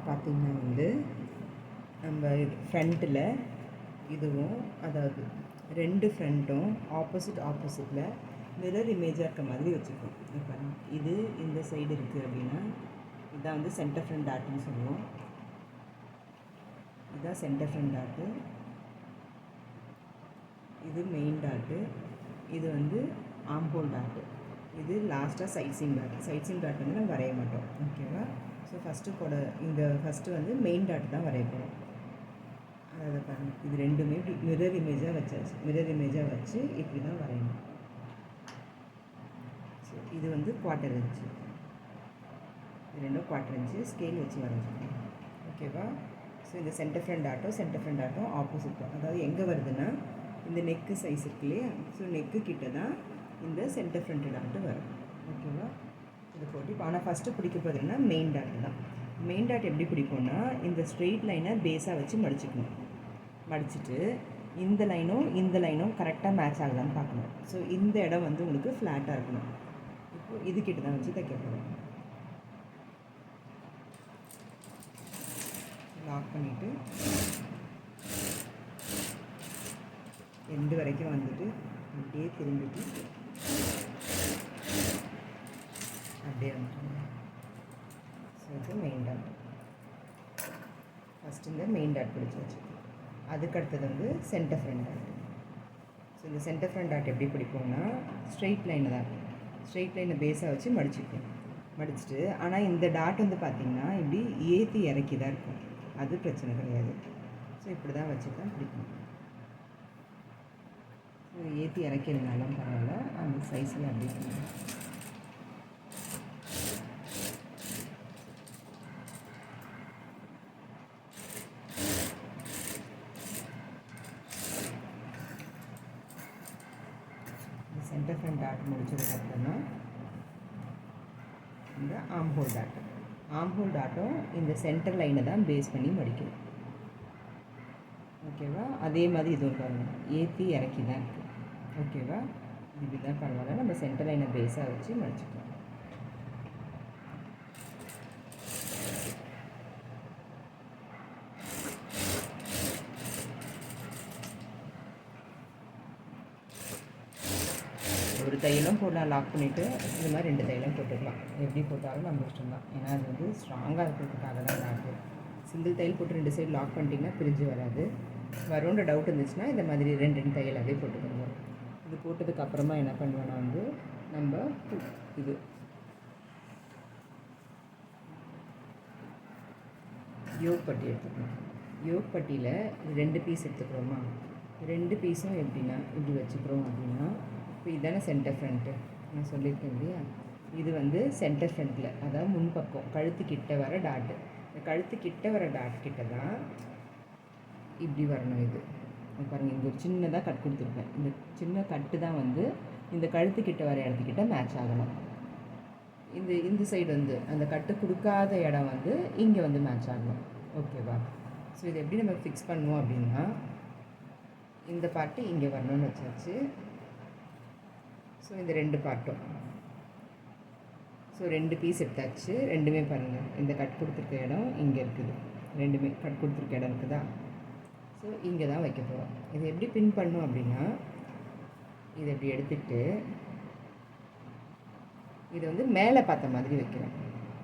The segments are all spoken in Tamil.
பார்த்திங்கன்னா வந்து நம்ம இது ஃப்ரண்ட்டில் இதுவும் அதாவது ரெண்டு ஃப்ரண்ட்டும் ஆப்போசிட்டில் மிரர் இமேஜாக இருக்க மாதிரி வச்சுருக்கோம். இப்போ இது இந்த சைடு இருக்குது அப்படின்னா இதுதான் வந்து சென்டர் ஃப்ரண்ட் டாட்டுன்னு சொல்லுவோம். இதுதான் சென்டர் ஃப்ரண்ட் டாட்டு, இது மெயின் டாட்டு, இது வந்து ஆம்போல் டாட்டு, இது லாஸ்ட்டாக சைட் சீம் டாட் வந்து நம்ம வரைய மாட்டோம். ஓகேவா? ஸோ ஃபஸ்ட்டு வந்து மெயின் டாட் தான் வரைய போகிறோம். அதை பாருங்கள், இது ரெண்டுமே இப்படி மிரர் இமேஜாக வச்சு இப்படி தான் வரையணும். ஸோ இது வந்து குவார்ட்டர் இன்ச்சு, இது ரெண்டும் குவார்ட்டர் இன்ச்சு ஸ்கேல் வச்சு வரைஞ்சிக்கணும். ஓகேவா? ஸோ இந்த சென்டர் ஃப்ரண்ட் டாட்டும் ஆப்போசிட் தான். அதாவது எங்கே வருதுன்னா இந்த நெக்கு சைஸ் இருக்கு இல்லையா, ஸோ நெக்கு கிட்ட தான் இந்த சென்டர் ஃப்ரண்ட் டாட்டு வரும். ஓகேவா? இதை போட்டு இப்போ ஆனால் ஃபஸ்ட்டு பிடிக்க போகிறதுன்னா மெயின் டாட் தான். மெயின் டாட் எப்படி பிடிக்கும்னா இந்த ஸ்ட்ரெயிட் லைனை பேஸாக வச்சு மடிச்சுட்டு இந்த லைனும் கரெக்டாக மேட்ச் ஆகலான்னு பார்க்கணும். ஸோ இந்த இடம் வந்து உங்களுக்கு ஃப்ளாட்டாக இருக்கணும். இப்போது இதுக்கிட்ட தான் வச்சு தைக்க போகிறோம். லாக் பண்ணிவிட்டு எண்டு வரைக்கும் வந்துட்டு அப்படியே திரும்பிட்டு அப்படியே வந்துடுங்க. ஸோ இது மெயின் டாட். ஃபஸ்ட்டு இந்த மெயின் டாட் பிடிச்சி வச்சுக்கோங்க. அதுக்கடுத்தது வந்து சென்டர் ஃப்ரண்ட் டாட். ஸோ இந்த சென்டர் ஃப்ரண்ட் டாட் எப்படி பிடிக்கும்னா ஸ்ட்ரெயிட் லைனை பேஸாக வச்சு மடிச்சுட்டு ஆனால் இந்த டாட் வந்து பார்த்திங்கன்னா இப்படி ஏற்றி இறக்கி தான் இருக்கும். அது பிரச்சனை கிடையாது. ஸோ இப்படி தான் வச்சு தான் பிடிக்கணும். ஏற்றி இறக்கிறதுனாலும் பரவாயில்ல, அந்த சைஸில் அப்படி பண்ணணும். சென்டர் ஃப்ரண்ட் டாட் முடிச்சதுக்கப்புறமா இந்த ஆம்ஹோல் டாட்டும் இந்த சென்டர் லைனை தான் பேஸ் பண்ணி மடிக்கணும். ஓகேவா? அதே மாதிரி இதுவும் பாருங்கள், ஏற்றி இறக்கி தான் இருக்குது. ஓகேவா? இதுதான் பரவாயில்ல, நம்ம சென்டர் லைனை பேஸாக வச்சு மடிச்சுக்கலாம். ஒரு தையலும் போடலாம், லாக் பண்ணிவிட்டு இது மாதிரி 2 தையலும் போட்டுக்கலாம். எப்படி போட்டாலும் நம்ம இஷ்டம் தான். ஏன்னா அது வந்து ஸ்ட்ராங்காக இருக்கிறதுக்காக தான் லாக்கு. சிங்கிள் தையல் போட்டு 2 சைடு லாக் பண்ணிட்டிங்கன்னா பிரிஞ்சு வராது. வரும்ன்ற டவுட் இருந்துச்சுன்னா இந்த மாதிரி 2 தையலாகவே போட்டுக்கணும். இது போட்டதுக்கப்புறமா என்ன பண்ணுவேன்னா வந்து நம்ம இது யோக் பட்டி எடுத்துக்கணும். யோக் பட்டியில் 2 பீஸ் எடுத்துக்கிறோமா, 2 பீஸும் எப்படின்னா இப்படி வச்சுக்கிறோம் அப்படின்னா இப்போ இதானே சென்டர் ஃப்ரண்ட்டு நான் சொல்லியிருக்கேன் இல்லையா, இது வந்து சென்டர் ஃப்ரண்ட்டில் அதாவது முன்பக்கம் கழுத்து கிட்ட வர டாட்டு. இந்த கழுத்து கிட்ட வர டாட் கிட்ட தான் இப்படி வரணும். இது பாருங்கள், இங்கே ஒரு சின்னதாக கட் கொடுத்துருப்பேன். இந்த சின்ன கட்டு தான் வந்து இந்த கழுத்து கிட்ட வர இடத்துக்கிட்ட மேட்ச் ஆகணும். இந்த சைடு வந்து அந்த கட்டு கொடுக்காத இடம் வந்து இங்கே வந்து மேட்ச் ஆகணும். ஓகேவா? ஸோ இது எப்படி நம்ம ஃபிக்ஸ் பண்ணுவோம் அப்படின்னா இந்த பார்ட்டு இங்கே வரணும்னு வச்சாச்சு. ஸோ இந்த 2 பார்ட்டும், ஸோ 2 பீஸ் எடுத்தாச்சு. ரெண்டுமே பாருங்கள், இந்த கட் கொடுத்துருக்க இடம் இங்கே இருக்குது, ரெண்டுமே கட் கொடுத்துருக்க இடம் இருக்குதா. ஸோ இங்கே தான் வைக்க போகிறோம். இது எப்படி பின் பண்ணணும் அப்படின்னா இதை இப்படி எடுத்துகிட்டு இதை வந்து மேலே பார்த்த மாதிரி வைக்கிறோம்.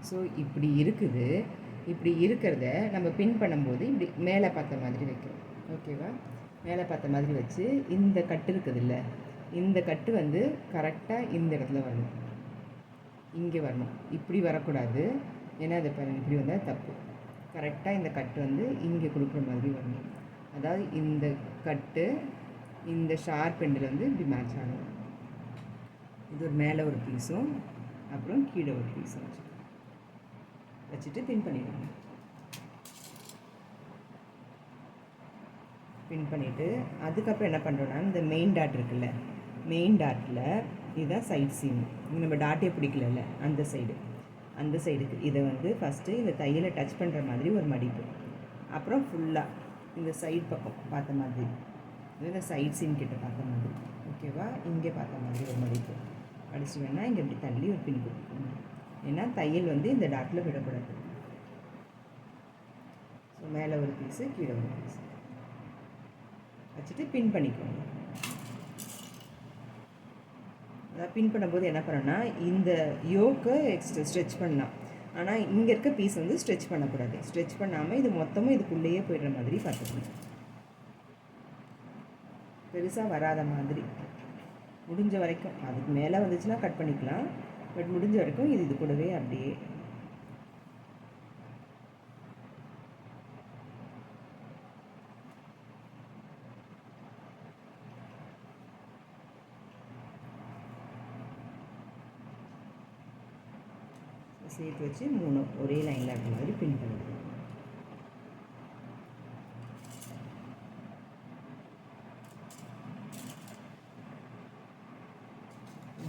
ஸோ இப்படி இருக்குது, இப்படி இருக்கிறத நம்ம பின் பண்ணும்போது இப்படி மேலே பார்த்த மாதிரி வைக்கிறோம். ஓகேவா? மேலே பார்த்த மாதிரி வச்சு இந்த கட்டு இருக்குது இல்லை, இந்த கட்டு வந்து கரெக்டாக இந்த இடத்துல வரணும், இங்கே வரணும். இப்படி வரக்கூடாது, ஏன்னா அதை பாருங்கள் இப்படி வந்தால் தப்பு. கரெக்டாக இந்த கட்டு வந்து இங்கே கொடுக்குற மாதிரி வரணும். அதாவது இந்த கட்டு இந்த ஷார்ப் எண்டில் வந்து இப்படி மேட்ச் ஆகணும். இது ஒரு மேலே ஒரு பீஸும் அப்புறம் கீழே ஒரு பீஸும் வச்சுட்டு பின் பண்ணிடுங்க. பின் பண்ணிவிட்டு அதுக்கப்புறம் என்ன பண்ணுறோன்னா இந்த மெயின் டாட் இருக்குல்ல, மெயின் டாட்டில் இதுதான் சைட் சீம். நம்ம டாட்டே பிடிக்கல அந்த சைடுக்கு இதை வந்து ஃபஸ்ட்டு இந்த தையலை டச் பண்ணுற மாதிரி ஒரு மடிப்பு, அப்புறம் ஃபுல்லாக இந்த சைடு பக்கம் பார்த்த மாதிரி, இந்த சைட் சீம் கிட்ட பார்த்த மாதிரி. ஓகேவா? இங்கே பார்த்த மாதிரி ஒரு மடிப்பு அடிச்சு வேணால் இங்கே இப்படி தள்ளி ஒரு பின் கொடுக்கணும். ஏன்னா தையல் வந்து இந்த டாட்டில் விடக்கூடாது. ஸோ மேலே ஒரு பீஸு கீழே ஒரு பீஸு வச்சுட்டு பின் பண்ணிக்கோங்க. அதாவது பின் பண்ணும்போது என்ன பண்ணணும்னா இந்த யோக்கை ஸ்ட்ரெச் பண்ணலாம். ஆனால் இங்கே இருக்க பீஸ் வந்து ஸ்ட்ரெச் பண்ணக்கூடாது. ஸ்ட்ரெச் பண்ணாமல் இது மொத்தமும் இதுக்குள்ளேயே போய்டுற மாதிரி பார்த்துக்கணும். பெருசாக வராத மாதிரி முடிஞ்ச வரைக்கும். அதுக்கு மேலே வந்துச்சுன்னா கட் பண்ணிக்கலாம். பட் முடிஞ்ச வரைக்கும் இது கூடவே அப்படியே சேர்த்து வச்சு 3 ஒரே லைனில் இருக்கிற மாதிரி பின் பண்ணிக்கலாம்.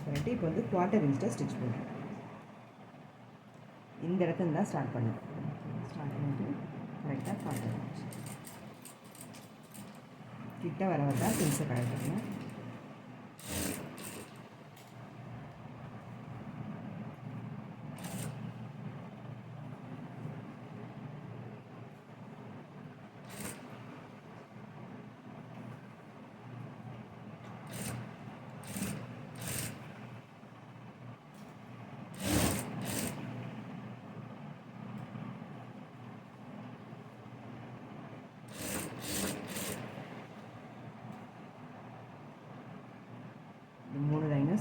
பண்ணிட்டு இப்போ வந்து குவார்ட்டர் இன்ச்சில் ஸ்டிச் பண்ணுறோம். இந்த இடத்துல தான் ஸ்டார்ட் பண்ணணும். ஸ்டார்ட் பண்ணிட்டு கரெக்டாக குவார்ட்டர் இன்ச் கிட்ட வர தான் பின்ஸை கரெக்டாக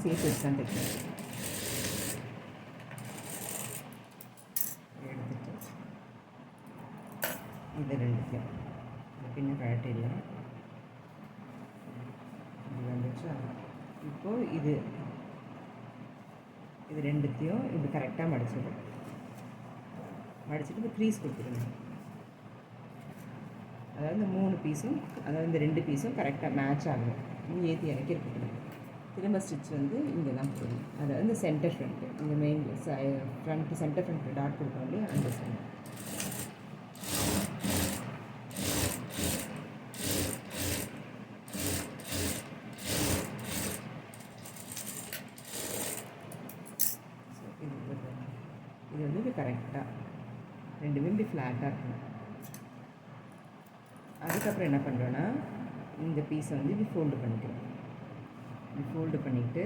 சேர்த்து வச்சு தான் தைக்கணும். எடுத்துட்டு இது ரெண்டுத்தையும் பின்ன கழட்டிடல. இது வந்துச்சா. இப்போது இது ரெண்டுத்தையும் இப்படி கரெக்டாக மடிச்சிடும். மடிச்சுட்டு இப்போ க்ரீஸ் கொடுத்துருங்க. அதாவது இந்த 3 பீஸும், அதாவது இந்த 2 பீஸும் கரெக்டாக மேட்ச் ஆகும். ஏற்றி இறக்கி இருக்கக்கூடாது. திரும்ப ஸ்டிச் வந்து இங்கே தான் போடணும். அதாவது இந்த சென்டர் ஃப்ரண்ட்டு, இந்த main front centre front dot கொடுத்தோம் இல்லையா, அந்த சென்டர். இது வந்து இப்படி கரெக்டாக ரெண்டுமே இப்படி ஃப்ளாட்டாக இருக்கணும். அதுக்கப்புறம் என்ன பண்ணுறோன்னா இந்த பீஸை வந்து இப்படி ஃபோல்டு பண்ணிக்கிறோம். ஃபோல்டு பண்ணிவிட்டு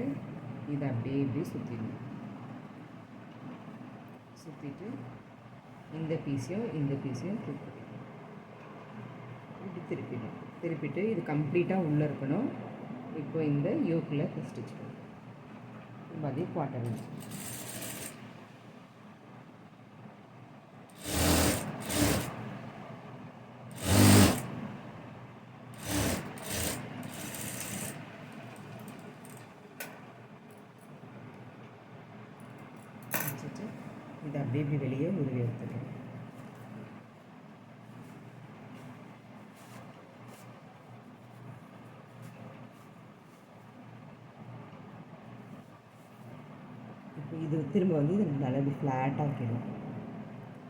இதை அப்படியே இப்படி சுற்றிடணும். சுற்றிட்டு இந்த பீஸையும் இப்படி திருப்பிட்டு இது கம்ப்ளீட்டாக உள்ளே இருக்கணும். இப்போ இந்த யோக்கில் ஸ்டிச் பண்ணணும். இப்போ அதே குவார்ட்டர் இன்ச். இதை அப்படியே இப்படி வெளியே உருவி எடுத்துக்கலாம். இப்போ இது திரும்ப வந்து இது நல்லா இப்படி ஃப்ளாட்டாக ஆக்கிடும்.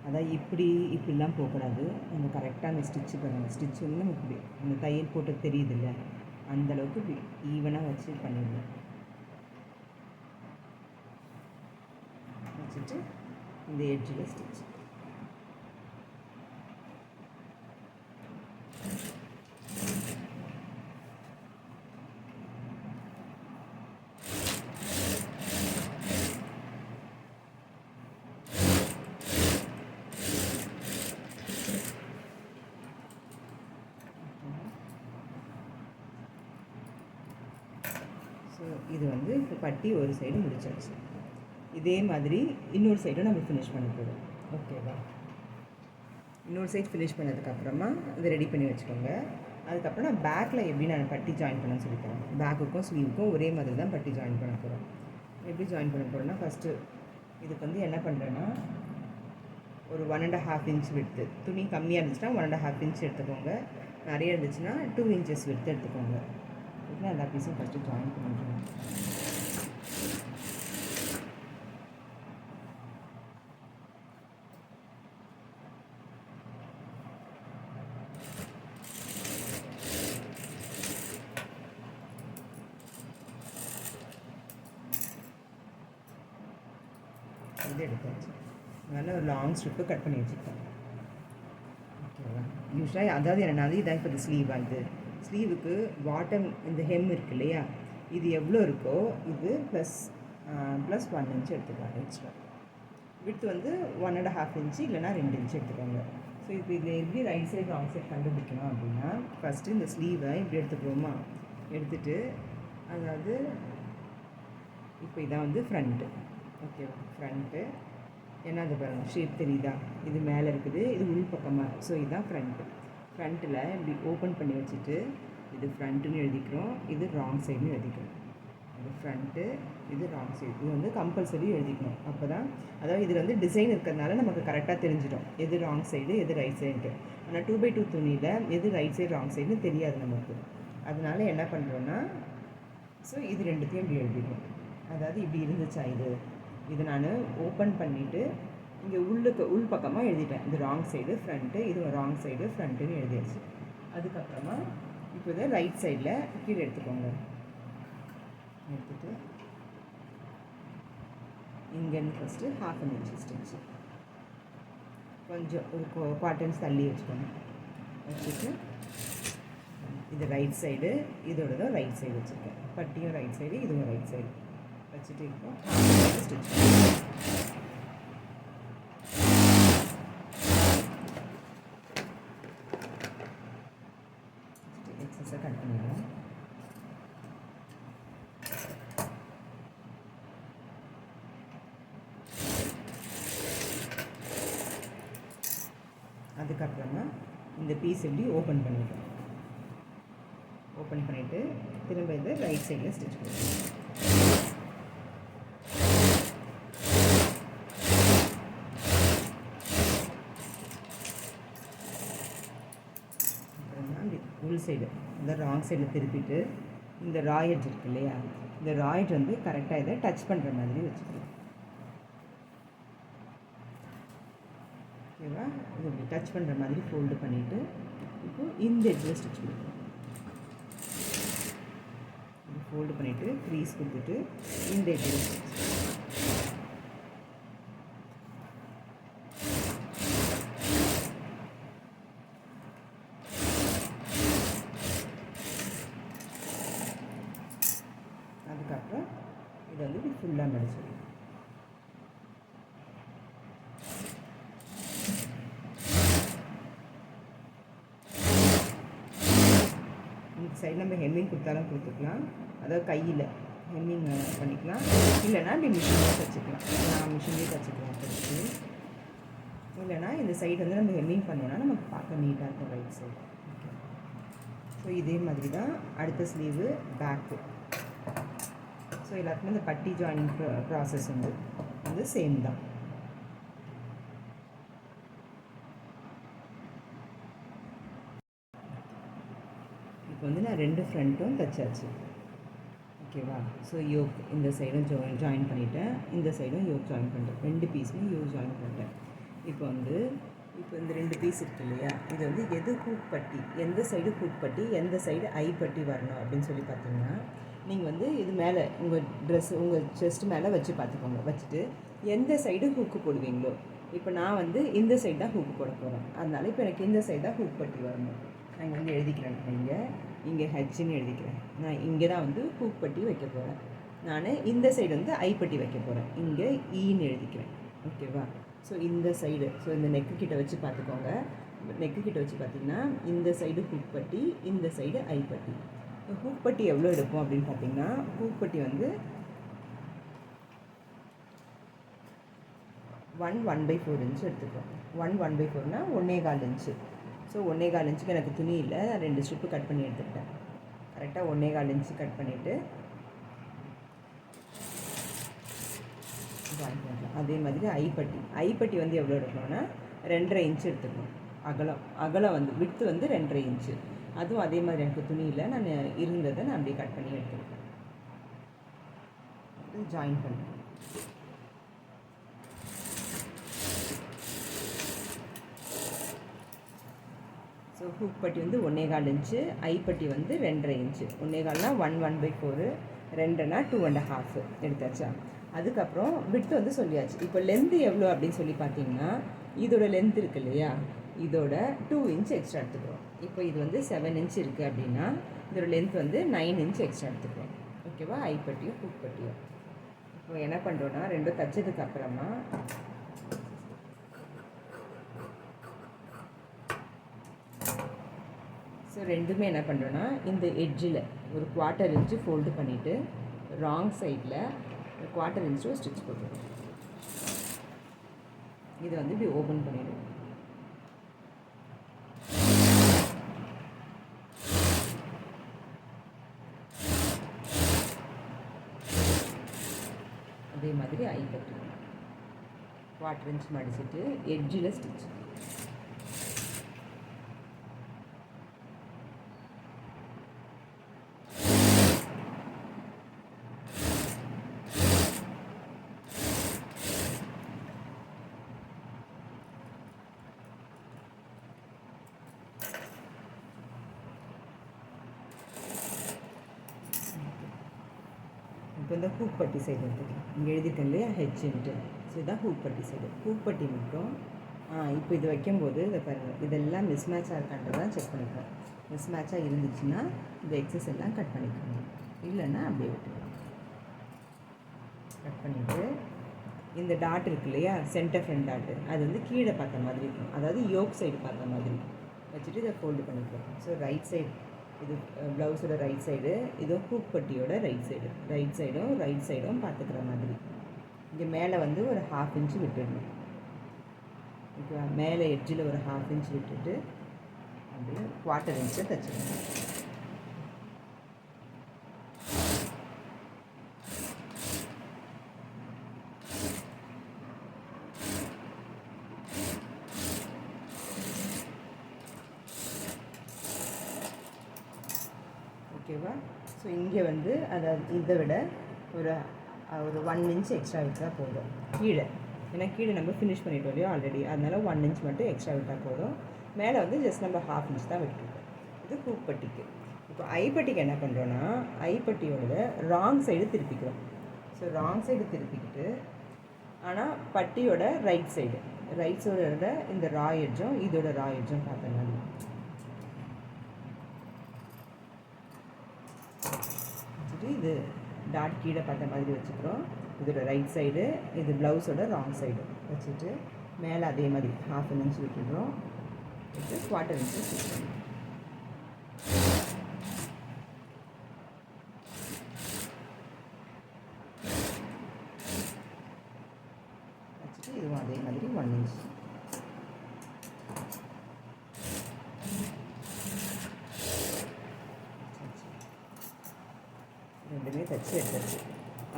அதான் இப்படிலாம் போகக்கூடாது. நம்ம கரெக்டாக அந்த ஸ்டிச்சு பண்ணுங்கள். ஸ்டிச் வந்து நமக்கு இப்படி அந்த தையல் போட்டு தெரியுதுல்ல, அந்தளவுக்கு இப்படி ஈவனாக வச்சு பண்ணிடணும். வச்சுட்டு இந்த எட்ஜில் ஸ்டிச். ஸோ இது வந்து இப்போ பட்டி ஒரு சைடு முடிச்சாச்சு. இதே மாதிரி இன்னொரு சைடும் நம்ம ஃபினிஷ் பண்ண போகிறோம். ஓகேவா? இன்னொரு சைட் ஃபினிஷ் பண்ணதுக்கப்புறமா இதை ரெடி பண்ணி வச்சுக்கோங்க. அதுக்கப்புறம் நான் பேக்கில் எப்படி நான் பட்டி ஜாயின் பண்ணணும்னு சொல்லித்தரேன். பேக்குக்கும் ஸ்லீவுக்கும் ஒரே மாதிரி தான் பட்டி ஜாயின் பண்ண போகிறோம். எப்படி ஜாயின் பண்ண போகிறோன்னா, ஃபஸ்ட்டு இதுக்கு வந்து என்ன பண்ணுறேன்னா, ஒரு 1.5 இன்ச் விடுத்து. துணி கம்மியாக இருந்துச்சுன்னா 1.5 இன்ச் எடுத்துக்கோங்க. நிறைய இருந்துச்சுன்னா 2 இன்ச்சஸ் விடுத்து எடுத்துக்கோங்க. இதுக்கு எல்லா பீஸும் ஃபஸ்ட்டு ஜாயின் பண்ணிடுறேன். இது எடுத்தாச்சு. அதனால் ஒரு லாங் ஸ்ட்ரிப்பு கட் பண்ணி வச்சுக்கிட்டேன். ஓகேவா? யூஸ்வலாக அதாவது என்னென்னா இதான் இப்போ இது ஸ்லீவாக இது ஸ்லீவுக்கு பாட்டம் இந்த ஹெம் இருக்கு இல்லையா, இது எவ்வளோ இருக்கோ இது ப்ளஸ் 1 இன்ச் எடுத்துக்கலாம் எக்ஸ்ட்ரா. விட்த் வந்து 1.5 இன்ச்சு இல்லைனா 2 இன்ச்சு எடுத்துக்கோங்க. ஸோ இப்போ இதில் எப்படி ரைட் சைடு ராங் சைடு கண்டுபிடிக்கணும் அப்படின்னா, ஃபஸ்ட்டு இந்த ஸ்லீவை இப்படி எடுத்துக்கிறோமா, எடுத்துகிட்டு அதாவது இப்போ இதான் வந்து ஃப்ரண்ட்டு. ஓகேவா? ஃப்ரண்ட்டு ஏன்னா அது பாருங்கள் ஷேப் தெரியுதா, இது மேலே இருக்குது, இது உள் பக்கமாக. ஸோ இதுதான் ஃப்ரண்ட்டு. ஃப்ரண்ட்டில் இப்படி ஓப்பன் பண்ணி வச்சுட்டு இது ஃப்ரண்ட்டுன்னு எழுதிக்கிறோம், இது ராங் சைடுன்னு எழுதிக்கிறோம். இது ஃப்ரண்ட்டு, இது ராங் சைடு. இது வந்து கம்பல்சரி எழுதிக்கணும். அப்போ தான் அதாவது இதில் வந்து டிசைன் இருக்கிறதுனால நமக்கு கரெக்டாக தெரிஞ்சிடும் எது ராங் சைடு எது ரைட் சைடுன்ட்டு. ஆனால் 2x2 துணியில் எது ரைட் சைடு ராங் சைடுன்னு தெரியாது நமக்கு. அதனால என்ன பண்ணுறோன்னா, ஸோ இது ரெண்டுத்தையும் இப்படி எழுதிடும். அதாவது இப்படி இருந்துச்சா இது நான் ஓப்பன் பண்ணிவிட்டு இங்கே உள் பக்கமாக எழுதிட்டேன். இது ராங் சைடு ஃப்ரண்ட்டு, இது ராங் சைடு ஃப்ரண்ட்டுன்னு எழுதியாச்சு. அதுக்கப்புறமா இப்போ இதை ரைட் சைடில் கீழே எடுத்துக்கோங்க. எடுத்துகிட்டு இங்கேருந்து ஃபஸ்ட்டு 1/2 இன்ச் ஸ்டிச்சு கொஞ்சம் ஒரு 1/4 இன்ச் தள்ளி வச்சுக்கோங்க. வச்சுட்டு இது ரைட் சைடு, இதோடதும் ரைட் சைடு வச்சுருக்கேன். பட்டியும் ரைட் சைடு, இதுவும் ரைட் சைடு வச்சுட்டு இப்போ ஸ்டிச் எக்ஸஸை கட் பண்ணிடலாம். அதுக்கப்புறமா இந்த பீஸ் எப்படி ஓப்பன் பண்ணிவிட்டோம். ஓப்பன் பண்ணிவிட்டு திரும்ப இதை ரைட் சைடில் ஸ்டிச் பண்ணுவோம். அப்புறமா அப்படி உள் சைடு இந்த ராங் சைடில் திருப்பிட்டு இந்த ராயட் இருக்கு இல்லையா, இந்த ராயட் வந்து கரெக்டாக இதை டச் பண்ணுற மாதிரி வச்சுக்கலாம். ஓகேவா? இது இப்படி டச் பண்ணுற மாதிரி ஃபோல்டு பண்ணிவிட்டு இப்போது இந்த எட்ஜில் ஸ்டிச் கொடுக்கணும். இது ஃபோல்டு பண்ணிவிட்டு க்ரீஸ் கொடுத்துட்டு இந்த எட்ஜில் ஸ்டிச். அதுக்கப்புறம் இதை வந்து இப்படி ஃபுல்லாக மடிச்சிடணும். இந்த சைடு நம்ம ஹெம்மிங் கொடுத்தாலும் கொடுத்துக்கலாம், அதாவது கையில் ஹெம்மிங் பண்ணிக்கலாம், இல்லைனா இப்படி மிஷின்லேயே தைச்சிக்கலாம். நான் மிஷின்லேயே தைச்சிக்கலாம் ஃபஸ்ட்டு. இல்லைனா இந்த சைடு வந்து நம்ம ஹெம்மிங் பண்ணோன்னா நமக்கு பார்க்க நீட்டாக இருக்கும் ரைட் சைடு. ஓகே. ஸோ இதே மாதிரி தான் அடுத்த ஸ்லீவு பேக்கு. ஸோ எல்லாத்துக்குமே இந்த பட்டி ஜாயினிங் ப்ராசஸ் வந்து சேம் தான். இப்போ வந்து நான் 2 ஃப்ரண்ட்டும் தைச்சாச்சு. ஓகேவா? ஸோ யோக் இந்த சைடும் ஜாயின் பண்ணிவிட்டேன், இந்த சைடும் யோக் ஜாயின் பண்ணிட்டேன். 2 பீஸுமே யோக் ஜாயின் பண்ணிட்டேன். இப்போ இந்த 2 பீஸ் இருக்குது இல்லையா, இது வந்து எது ஹூக் பட்டி, எந்த சைடு ஹூக் பட்டி எந்த சைடு ஐ பட்டி வரணும் அப்படின்னு சொல்லி பார்த்தீங்கன்னா, நீங்கள் வந்து இது மேலே உங்கள் ட்ரெஸ்ஸு உங்கள் செஸ்ட் மேலே வச்சு பார்த்துக்கோங்க. வச்சுட்டு எந்த சைடு ஹூக்கு போடுவீங்களோ, இப்போ நான் வந்து இந்த சைடு தான் ஹூக்கு போட போகிறேன். அதனால இப்போ எனக்கு இந்த சைடு தான் ஹூக் பட்டி வரணும். நான் இங்கே வந்து எழுதிக்கிறேன், இங்கே ஹெச்ன்னு எழுதிக்கிறேன். நான் இங்கே தான் வந்து ஹூக் பட்டி வைக்க போகிறேன். நான் இந்த சைடு வந்து ஐப்பட்டி வைக்க போகிறேன், இங்கே ஈன்னு எழுதிக்கிறேன். ஓகேவா? ஸோ இந்த சைடு, ஸோ இந்த நெக்கு கிட்ட வச்சு பார்த்துக்கோங்க. நெக்கு கிட்ட வச்சு பார்த்திங்கன்னா இந்த சைடு ஹூக் பட்டி, இந்த சைடு ஐப்பட்டி. ஹூக் பட்டி எவ்வளோ எடுப்போம் அப்படின்னு பார்த்தீங்கன்னா, ஹூக் பட்டி வந்து 1/4 இன்ச்சு எடுத்துக்கிறோம். 1/4னா 1/4 இன்ச்சு. ஸோ 1/4 இன்ச்சுக்கு எனக்கு துணி இல்லை, நான் 2 ஸ்ட்ரிப்பு கட் பண்ணி எடுத்துக்கிட்டேன். கரெக்டாக 1/4 இன்ச்சு கட் பண்ணிவிட்டு ஜாயின் பண்ணலாம். அதே மாதிரி ஐப்பட்டி வந்து எவ்வளோ எடுக்கணும்னா 2.5 இன்ச்சு எடுத்துக்கணும். அகலம் வந்து விட்த்து வந்து 2.5 இன்ச்சு. அதுவும் அதே மாதிரி எனக்கு துணியில் நான் இருந்ததை நான் அப்படியே கட் பண்ணி எடுத்துருக்கேன். ஜாயின் பண்ணுறேன். ஸோ ஹூக் பட்டி வந்து 1/4 இன்ச்சு, ஐப்பட்டி வந்து 2.5 இன்ச்சு. 1/4னா 1/4, 2னா 2.5 எடுத்தாச்சா. அதுக்கப்புறம் விட்த்து வந்து சொல்லியாச்சு. இப்போ லென்த்து எவ்வளோ அப்படின்னு சொல்லி பார்த்தீங்கன்னா, இதோட லென்த் இருக்கு இல்லையா, இதோட 2 இன்ச் எக்ஸ்ட்ரா எடுத்துக்கிறோம். இப்போ இது வந்து 7 இன்ச் இருக்குது அப்படின்னா இதோட லென்த் வந்து 9 இன்ச் எக்ஸ்ட்ரா எடுத்துக்கிறோம். ஓகேவா? ஐப்பட்டியும் ஹூக் பட்டியும். இப்போ என்ன பண்ணுறோன்னா ரெண்டும் தைச்சதுக்கு அப்புறமா ஸோ ரெண்டுமே என்ன பண்ணுறோன்னா இந்த எட்ஜில் ஒரு 1/4 இன்ச்சு ஃபோல்டு பண்ணிவிட்டு ராங் சைடில் 1/4 இன்ச்சு ஒரு ஸ்டிச் போட்டுருவோம். இதை வந்து இப்படி ஓப்பன் பண்ணிவிடுவோம். அதே மாதிரி ஐப்பட்டி 1/4 இன்ச் மடிச்சுட்டு எட்ஜில் ஸ்டிச். இப்போ இந்த ஹூக் பட்டி சைடு எடுத்துக்கலாம். இங்கே எழுதிட்டேன் இல்லையா ஹெச்ன்ட்டு. ஸோ இதுதான் ஹூக் பட்டி சைடு. ஹூக் பட்டி மட்டும் இப்போ இது வைக்கும்போது இதை பாருங்கள், இதெல்லாம் மிஸ் மேட்சாக இருக்கான்றதான் செக் பண்ணிக்கலாம். மிஸ் மேட்சாக இருந்துச்சுன்னா இந்த எக்ஸஸ் எல்லாம் கட் பண்ணிக்கணும், இல்லைன்னா அப்படியே விட்டுக்கலாம். கட் பண்ணிவிட்டு இந்த டாட் இருக்கு இல்லையா, சென்டர் ஃப்ரண்ட் டாட்டு, அது வந்து கீழே பார்த்த மாதிரி இருக்கும், அதாவது யோக் சைடு பார்த்த மாதிரி வச்சுட்டு இதை ஃபோல்டு பண்ணிக்கலாம். ஸோ ரைட் சைடு இது ப்ளவுஸோட ரைட் சைடு, இது ஹூக் பட்டியோட ரைட் சைடும் பார்த்துக்கிற மாதிரி. இங்கே மேலே வந்து ஒரு 1/2 இன்ச்சு விட்டுடணும். இப்போ மேலே எட்ஜில் ஒரு 1/2 இன்ச் விட்டுட்டு அப்படியே 1/4 இன்ச்சை தைச்சிடணும். ஓகேவா? ஸோ இங்கே வந்து அதாவது இதை விட ஒரு 1 இன்ச் எக்ஸ்ட்ரா விட்டால் போதும் கீழே. ஏன்னா கீழே நம்ம ஃபினிஷ் பண்ணிட்டோம் இல்லையா ஆல்ரெடி, அதனால் 1 இன்ச் மட்டும் எக்ஸ்ட்ரா விட்டால் போதும். மேலே வந்து ஜஸ்ட் நம்ம 1/2 இன்ச் தான் விட்டுருக்கோம். இது ஹூக் பட்டிக்கு. இப்போ ஐப்பட்டிக்கு என்ன பண்ணுறோன்னா ஐப்பட்டியோட ராங் சைடு திருப்பிக்கிறோம். ஸோ ராங் சைடு திருப்பிக்கிட்டு ஆனால் பட்டியோட ரைட் சைடோட இந்த ரா எட்ஜும் இதோட ரா எட்ஜும் பார்த்த மாதிரி இது டாட் கீழே பார்த்த மாதிரி வச்சுக்கிறோம். இதோட ரைட் சைடு, இது ப்ளவுஸோட ராங் சைடு வச்சுட்டு மேலே அதே மாதிரி 1/2 இன்ச் விட்டுடுறோம். விட்டு 1/4 இன்ச்சு ஸ்டிச் பண்ணுறோம். வச்சுட்டு இதுவும் அதே மாதிரி 1 இன்ச். ரெண்டுமே தைச்சி எடுத்துச்சு.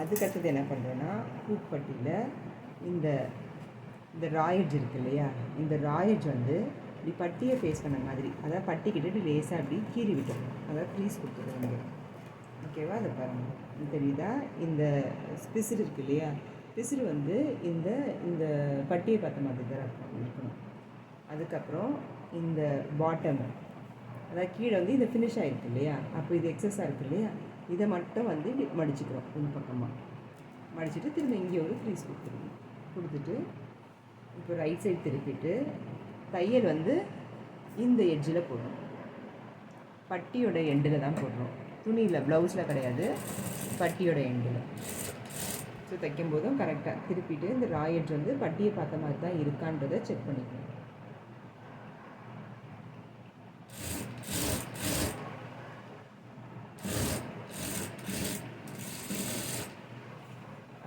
அதுக்கடுத்தது என்ன பண்ணுறோன்னா ஹூக் பட்டியில் இந்த ராயட்ஜ் இருக்குது இல்லையா, இந்த ராயட்ஜ் வந்து இப்படி பட்டியை ஃபேஸ் பண்ண மாதிரி, அதாவது பட்டிக்கிட்டு லேசாக அப்படி கீறி விட்டுருவோம், அதாவது க்ரீஸ் கொடுத்துருவோம். ஓகேவா? அதை பாருங்கள், இது தெரியுதா? இந்த பிசிறு இருக்குது இல்லையா, பிசிறு வந்து இந்த பட்டியை பார்த்த மாதிரி தான் இருக்கணும். அதுக்கப்புறம் இந்த பாட்டம், அதாவது கீழே வந்து இந்த ஃபினிஷ் ஆகிருக்கு இல்லையா, அப்போ இது எக்ஸஸாக இருக்குது இல்லையா, இதை மட்டும் வந்து மடிச்சுக்கிறோம். உள் பக்கமாக மடிச்சுட்டு திரும்ப இங்கே ஒரு க்ரீஸ் கொடுத்துட்டு இப்போ ரைட் சைடு திருப்பிட்டு தையல் வந்து இந்த எட்ஜில் போடுறோம். பட்டியோட எண்டில் தான் போடுறோம், துணியில் ப்ளவுஸில் கிடையாது, பட்டியோட எண்டில். ஸோ தைக்கும்போதும் கரெக்டாக திருப்பிட்டு இந்த ரா எட்ஜ் வந்து பட்டியை பார்த்த மாதிரி தான் இருக்கான்றதை செக் பண்ணிக்கணும்.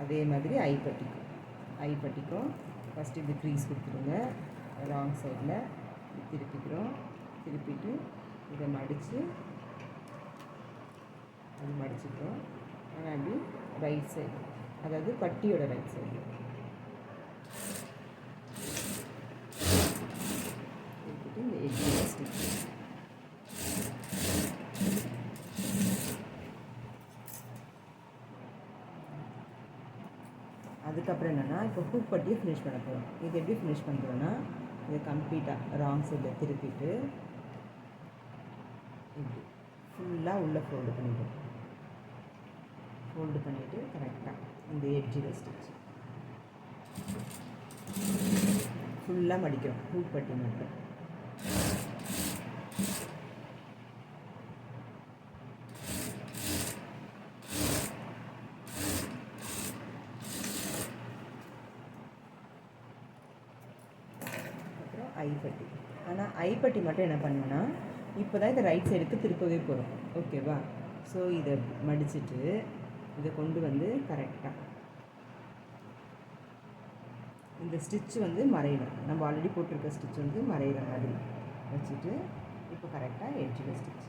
அதே மாதிரி ஐப்பட்டிக்கும் ஃபஸ்ட்டு இப்படி க்ரீஸ் கொடுத்துருங்க. ராங் சைடில் திருப்பிக்கிறோம். திருப்பிட்டு இதை மடிச்சுக்கிறோம். ஆனால் அப்படி ரைட் சைடு, அதாவது பட்டியோட ரைட் சைடு திருப்பிட்டு இந்த எட்ஜில் ஸ்டிச். அதுக்கப்புறம் என்னென்னா இப்போ ஹூக் பட்டியை ஃபினிஷ் பண்ண போகிறோம். இது எப்படி ஃபினிஷ் பண்ணுறோன்னா இதை கம்ப்ளீட்டாக ராங் சைடில் திருப்பிட்டு இப்படி ஃபுல்லாக உள்ளே ஃபோல்டு பண்ணிவிட்டு கரெக்டாக இந்த எட்ஜில் ஸ்டிச் ஃபுல்லாக மடிக்கிறோம். ஹூக் பட்டி மட்டும் அப்புறம் ஐப்பட்டி. ஆனால் ஐப்பட்டி மட்டும் என்ன பண்ணுன்னா, இப்போ தான் இதை ரைட் சைடுக்கு திருப்பவே போகிறோம். ஓகேவா? ஸோ இதை மடிச்சுட்டு இதை கொண்டு வந்து கரெக்டாக இந்த ஸ்டிச் வந்து மறையணும். நம்ம ஆல்ரெடி போட்டிருக்க ஸ்டிச் வந்து மறையிற மாதிரி வச்சுட்டு இப்போ கரெக்டாக எட்ஜில் ஸ்டிச்.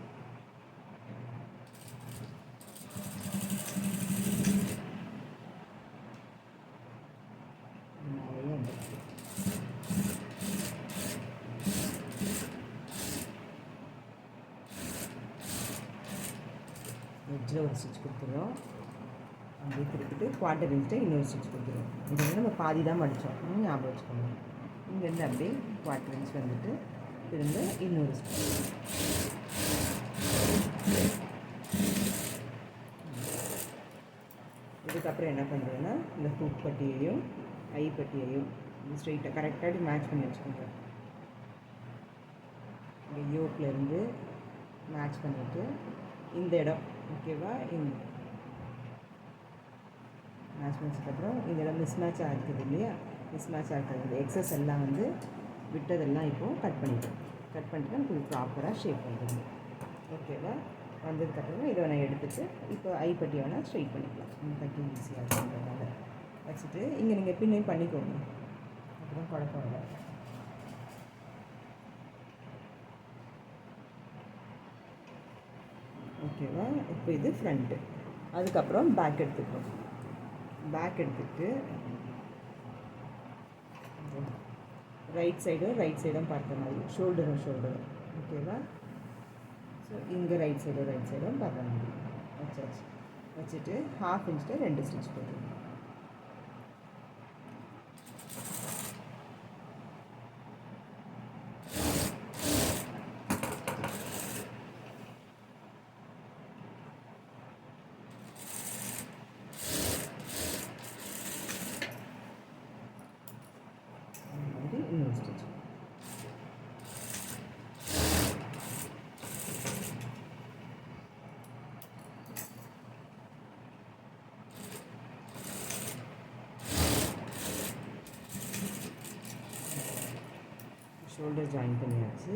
மேலேயே அந்த எட்ஜில் ஒரு ஸ்டிச் கொடுத்துருவோம். அப்படியே திருப்பிட்டு குவார்ட்டர் இன்ச்சில் இன்னொரு ஸ்டிச் கொடுத்துருவோம். இது வந்து நம்ம பாதி தான் மடித்தோம், ஞாபகம் வச்சுக்கோங்க. இங்கேருந்து அப்படியே குவார்ட்டர் இன்ச் வந்துட்டு திரும்ப இன்னொரு ஸ்டிச். இதுக்கப்புறம் என்ன பண்ணுறதுன்னா, இந்த ஹூக் பட்டியையும் ஐ பட்டியையும் ஸ்ட்ரெயிட்டாக கரெக்டாக மேட்ச் பண்ணி வச்சுக்கோங்க. இங்கே யோக்லேருந்து மேட்ச் பண்ணிவிட்டு இந்த இடம் ஓகேவா, இந்த மேட்ச் பண்ணதுக்கப்புறம் இந்த இடம் மிஸ்மேட்ச் ஆகிருக்குது இல்லையா, மிஸ்மேட்ச் ஆகிறது எக்ஸஸ் எல்லாம் வந்து விட்டதெல்லாம் இப்போது கட் பண்ணிவிட்டோம். கட் பண்ணிட்டு நமக்கு ப்ராப்பராக ஷேப் பண்ணுறது. ஓகேவா? வந்ததுக்கப்புறம் இதை நான் எடுத்துகிட்டு இப்போ ஐப்பட்டி வேணால் ஸ்ட்ரைட் பண்ணிக்கலாம். தைக்க ஈஸியாக இருக்குன்றதால வச்சுட்டு இங்கே நீங்கள் பின்னையும் பண்ணிக்கோங்க, அப்புறம் குழப்பம் இல்லை. ஓகேவா? இப்போ இது ஃப்ரண்ட்டு. அதுக்கப்புறம் பேக் எடுத்துக்கிறோம். பேக் எடுத்துக்கிட்டு ரைட் சைடும் பார்க்குற மாதிரி, ஷோல்டரும் ஓகேவா? ஸோ இங்கே ரைட் சைடும் பார்க்குற மாதிரி வச்சாச்சு. வச்சுட்டு 1/2 இன்ச்சில் 2 ஸ்டிச் போட்டுருங்க. இன்னொரு ஸ்டிச். ஷோல்டர் ஜாயின் பண்ணியாச்சு.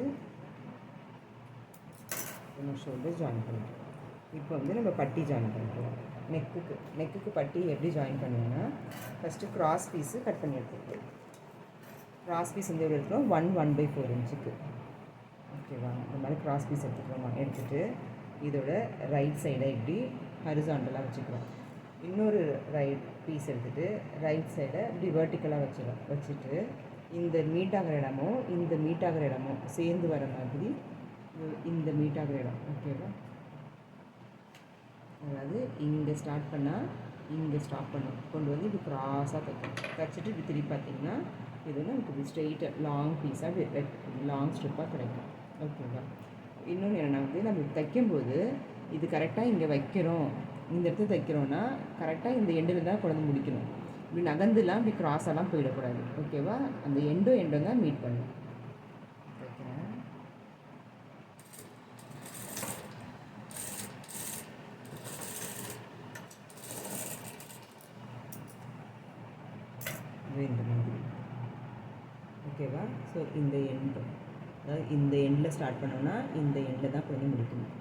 இன்னும் ஷோல்டர் ஜாயின் பண்ணிட்டோம். இப்போ வந்து நம்ம பட்டி ஜாயின் பண்ணிக்கலாம். நெக்குக்கு பட்டி எப்படி ஜாயின் பண்ணுவோன்னா, ஃபஸ்ட்டு கிராஸ் பீஸு கட் பண்ணி எடுத்துக்கலாம். கிராஸ் பீஸ் வந்து எவ்வளோ எடுத்துக்கிறோம், 1/4 இன்ச்சுக்கு. ஓகேவா? இந்த மாதிரி கிராஸ் பீஸ் எடுத்துக்கிறோம். எடுத்துகிட்டு இதோட ரைட் சைடை இப்படி ஹரிசாண்டலாக வச்சுக்கிறோம். இன்னொரு ரைட் பீஸ் எடுத்துகிட்டு ரைட் சைடை இப்படி வேர்ட்டிக்கலாக வச்சுட்டு இந்த மீட் ஆகிற இடமும் சேர்ந்து வர மாதிரி இந்த மீட் ஆகிற இடம். ஓகேவா? அதாவது இங்கே ஸ்டார்ட் பண்ணால் இங்கே ஸ்டாப் பண்ணும், கொண்டு வந்து இப்படி க்ராஸாக தைச்சிட்டு இப்படி திருப்பி பார்த்திங்கன்னா இது வந்து நமக்கு இப்படி ஸ்ட்ரெயிட்டாக லாங் பீஸாக லாங் ஸ்ட்ரிப்பாக கிடைக்கும். ஓகேவா? இன்னொன்று என்னென்னா வந்து நம்ம தைக்கும்போது இது கரெக்டாக இங்கே வைக்கிறோம், இந்த இடத்துல தைக்கிறோன்னா கரெக்டாக இந்த எண்டில் தான் கொண்டு முடிக்கணும். இப்படி நகர்ந்துலாம் இப்படி க்ராஸெல்லாம் போயிடக்கூடாது. ஓகேவா? அந்த எண்டும் தான் மீட் பண்ணும். தைக்கிறேன். இந்த மாதிரி. ஓகேவா? ஸோ இந்த எண்டு, அதாவது இந்த எண்டில் ஸ்டார்ட் பண்ணோன்னா இந்த எண்டில் தான் கொண்டு முடிக்கணும்.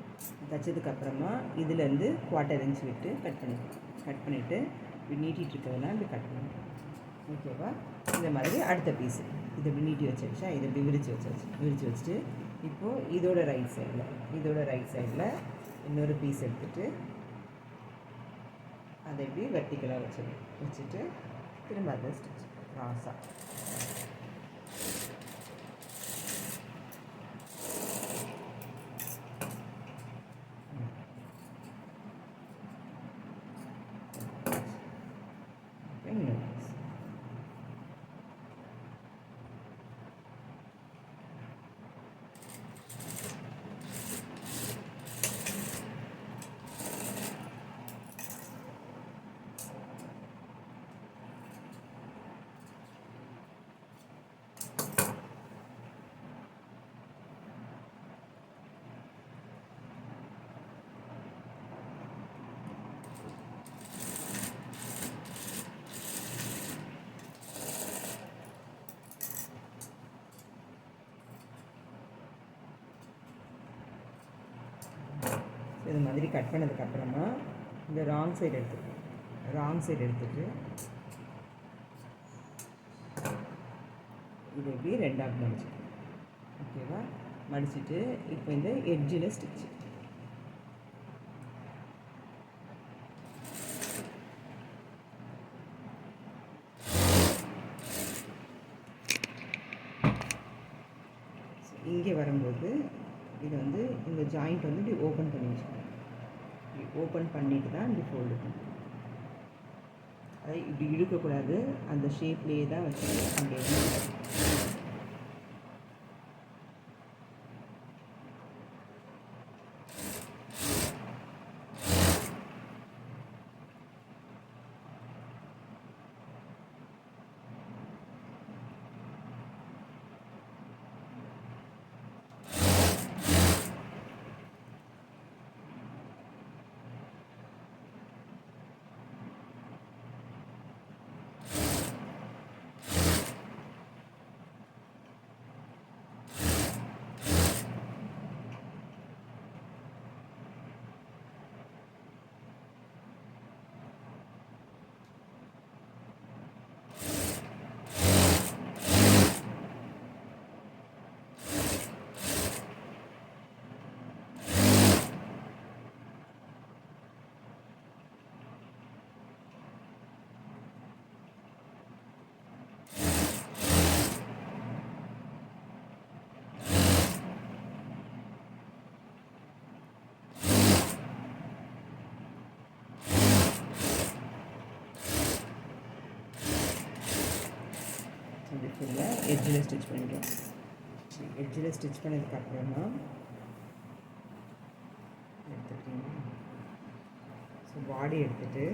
தைச்சதுக்கப்புறமா இதுலேருந்து 1/4 இன்ச் விட்டு கட் பண்ணிவிட்டு இப்படி நீட்டிகிட்டு இருக்கிறதெல்லாம் இப்படி கட் பண்ணிக்கலாம். ஓகேவா? இந்த மாதிரி அடுத்த பீஸு இதை இப்படி நீட்டி வச்சிருச்சா, இதை இப்படி விரித்து வச்சுட்டு இப்போது இதோட ரைட் சைடில் இன்னொரு பீஸ் எடுத்துகிட்டு அதை இப்படி வெர்டிக்கலாக வச்சுட்டு திரும்ப அதை ஸ்டிச் க்ராஸாக. இது மாதிரி கட் பண்ணதுக்கப்புறமா இந்த ராங் சைடு எடுத்துட்டு இது எப்படி ரெண்டாக மடிச்சுக்கணும். ஓகேவா? மடிச்சுட்டு இப்போ இந்த எட்ஜில் ஸ்டிச்சு. இங்கே வரும்போது இது வந்து இந்த ஜாயிண்ட் வந்து இப்படி ஓப்பன் பண்ணி வச்சுக்கணும். இப்படி ஓப்பன் பண்ணிட்டு தான் இப்படி ஃபோல்டு பண்ணணும். அதை இப்படி இழுக்கக்கூடாது, அந்த ஷேப்லேயே தான் வச்சுக்கணும். அப்படியே ஃபுல்லாக எட்ஜில் ஸ்டிச் பண்ணிக்கலாம். எட்ஜில் ஸ்டிச் பண்ணதுக்கப்புறமா எடுத்துக்கிட்டிங்கன்னா ஸோ பாடி எடுத்துகிட்டு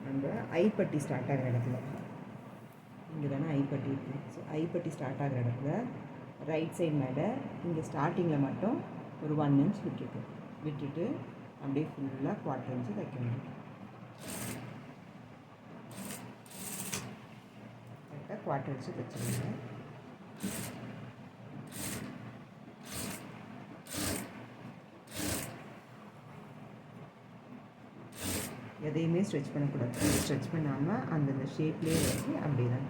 நம்ம ஐப்பட்டி ஸ்டார்ட் ஆகிற இடத்துல இங்கே தானே ஐப்பட்டி இருக்குது. ஸோ ஐப்பட்டி ஸ்டார்ட் ஆகிற இடத்துல ரைட் சைடு மேலே இங்கே ஸ்டார்டிங்கில் மட்டும் ஒரு 1 inch விட்டுட்டு அப்படியே ஃபுல்லாக 1/4 inch தைக்க முடியும். கரெக்டாக 1/4 inch தைச்சிருங்க. எதையுமே ஸ்ட்ரெச் பண்ணக்கூடாது. ஸ்ட்ரெச் பண்ணாமல் அந்தந்த ஷேப்லேயே வச்சு அப்படியே தான்.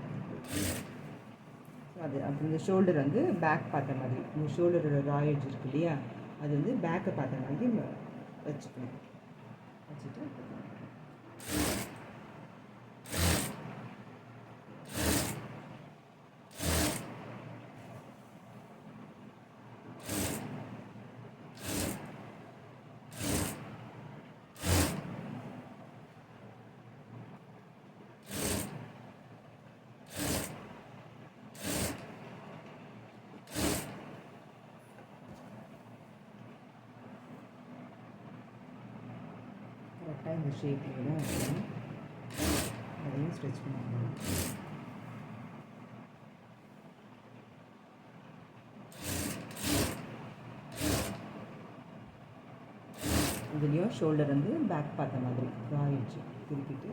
ஸோ அது அப்படி இந்த ஷோல்டர் வந்து பேக் பார்த்த மாதிரி, இந்த ஷோல்டரோட ராயேஜ் இருக்கு இல்லையா, அது வந்து பேக்கை பார்த்த மாதிரி வச்சுக்கணும். வச்சுட்டு கரெக்டாக இந்த ஷேப்லேயே தான் வைக்கணும். அதையும் ஸ்ட்ரெச் பண்ணிக்கணும். இதுலேயும் ஷோல்டர் வந்து பேக் பார்த்த மாதிரி ராயிடுச்சு திருப்பிட்டு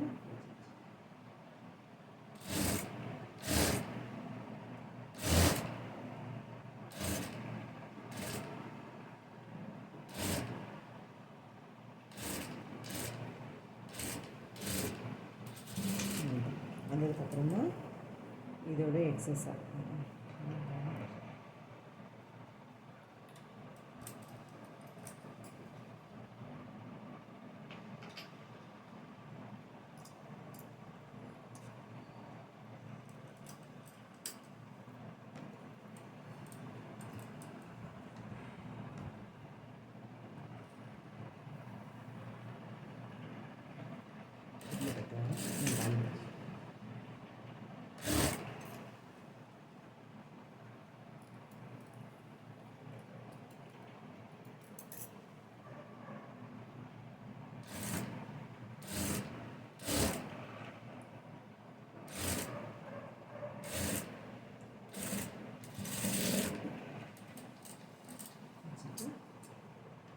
வந்ததுக்கப்புறமா இதோட எக்ஸஸாக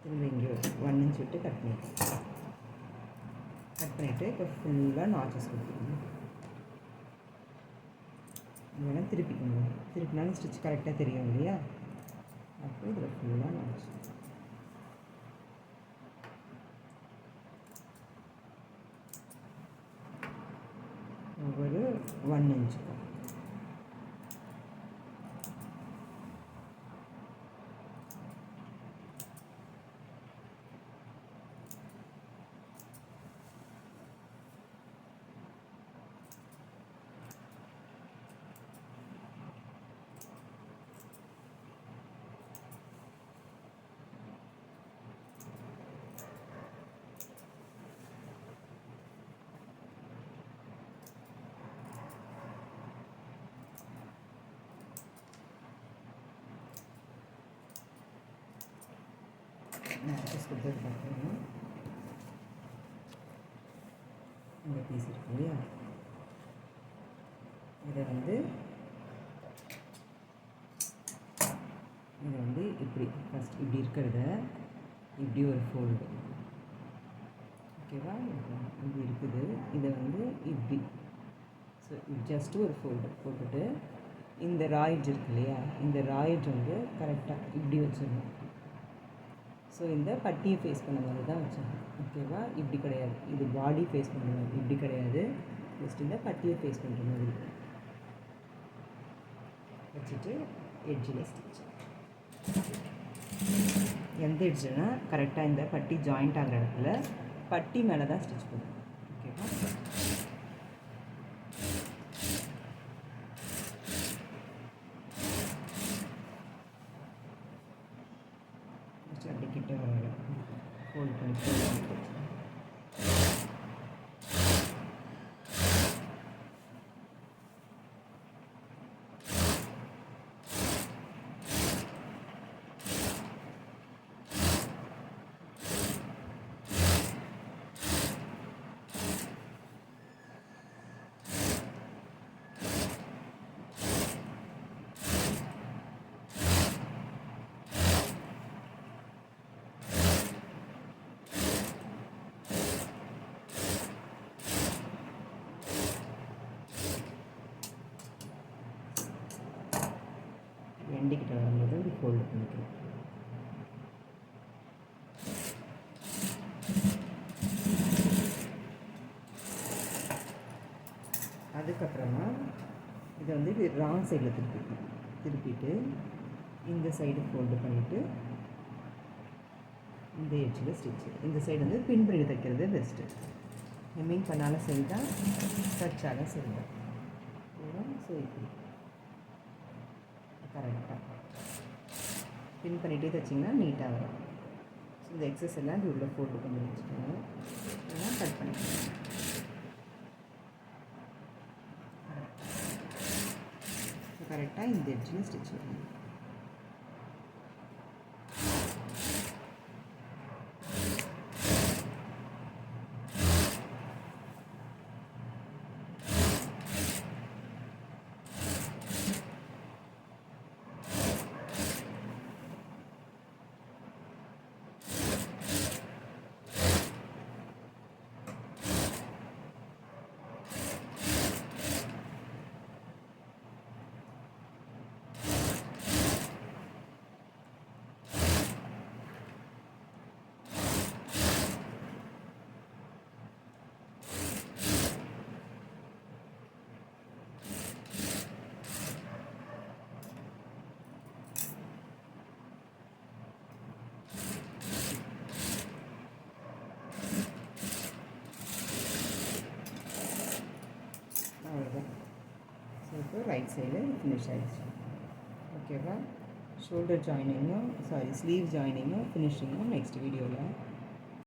திரும்ப இங்கே 1 inch விட்டு கட் பண்ணிவிட்டு இப்போ ஃபுல்லாக நாச்சஸ் கொடுத்துருங்க. இதெல்லாம் திருப்பிக்கணும். திருப்பினாலும் ஸ்டிச் கரெக்டாக தெரியும் இல்லையா? அப்போ இதில் ஃபுல்லாக நாச்சு ஒரு 1 inch. அட்ஜஸ்ட் கொடுத்தது பார்த்தீங்கன்னா இந்த பீஸ் இருக்கு இல்லையா, இதை இப்படி ஃபஸ்ட் இப்படி இருக்கிறத இப்படி ஒரு ஃபோல்டு, ஓகேவா, இப்படி இருக்குது, இதை இப்படி, ஸோ ஜஸ்ட்டு ஒரு ஃபோல்டு போட்டுட்டு இந்த ராய்ட் இருக்கு இல்லையா, இந்த ராய்ட் கரெக்டாக இப்படி வச்சிடணும். ஸோ இந்த பட்டியை ஃபேஸ் பண்ண மாதிரி தான் வச்சிடணும், ஓகேவா. இப்படி கிடையாது, இது பாடி ஃபேஸ் பண்ணுற மாதிரி, இப்படி கிடையாது, ஜஸ்ட் இந்த பட்டியை ஃபேஸ் பண்ணுற மாதிரி வச்சுட்டு எட்ஜில் ஸ்டிச். எந்த எட்ஜுனா கரெக்டாக இந்த பட்டி ஜாயிண்ட் ஆகிற இடத்துல பட்டி மேலே தான் ஸ்டிச் பண்ணணும், ஓகேவா. அப்படி கிட்ட வர ஃபோல்ட் பண்ணி எண்டிக்கிட்ட வரும்போது ஒரு ஃபோல்டு பண்ணிக்கலாம். அதுக்கப்புறமா இதை இது ராங் சைடில் திருப்பிட்டு இந்த சைடு ஃபோல்டு பண்ணிவிட்டு இந்த எட்ஜில் ஸ்டிச்சு. இந்த சைடு பின் பண்ணி தைக்கிறது பெஸ்ட்டு. ஹெம்மிங் பண்ணாலும் சரி தான், தச்சாலும் சரி தான். ஸோ இப்படி கரெக்டாக பின் பண்ணிகிட்டே தைச்சிங்கன்னா நீட்டாக வரும். ஸோ இந்த எக்ஸஸ் எல்லாம் இது உள்ள ஃபோல்டு பண்ணி வச்சுக்கோங்க, இதெல்லாம் கட் பண்ணிக்கோங்க. கரெக்டாக இந்த எட்ஜில் ஸ்டிச் பண்ணணும். அவ்வளோதான். ஸோ இப்போ ரைட் சைடு ஃபினிஷ் ஆகிடுச்சு, ஓகேவா. ஷோல்டர் ஜாயினிங்கும் ஸ்லீவ் ஜாயினிங்கும் ஃபினிஷிங்கும் நெக்ஸ்ட் வீடியோவில்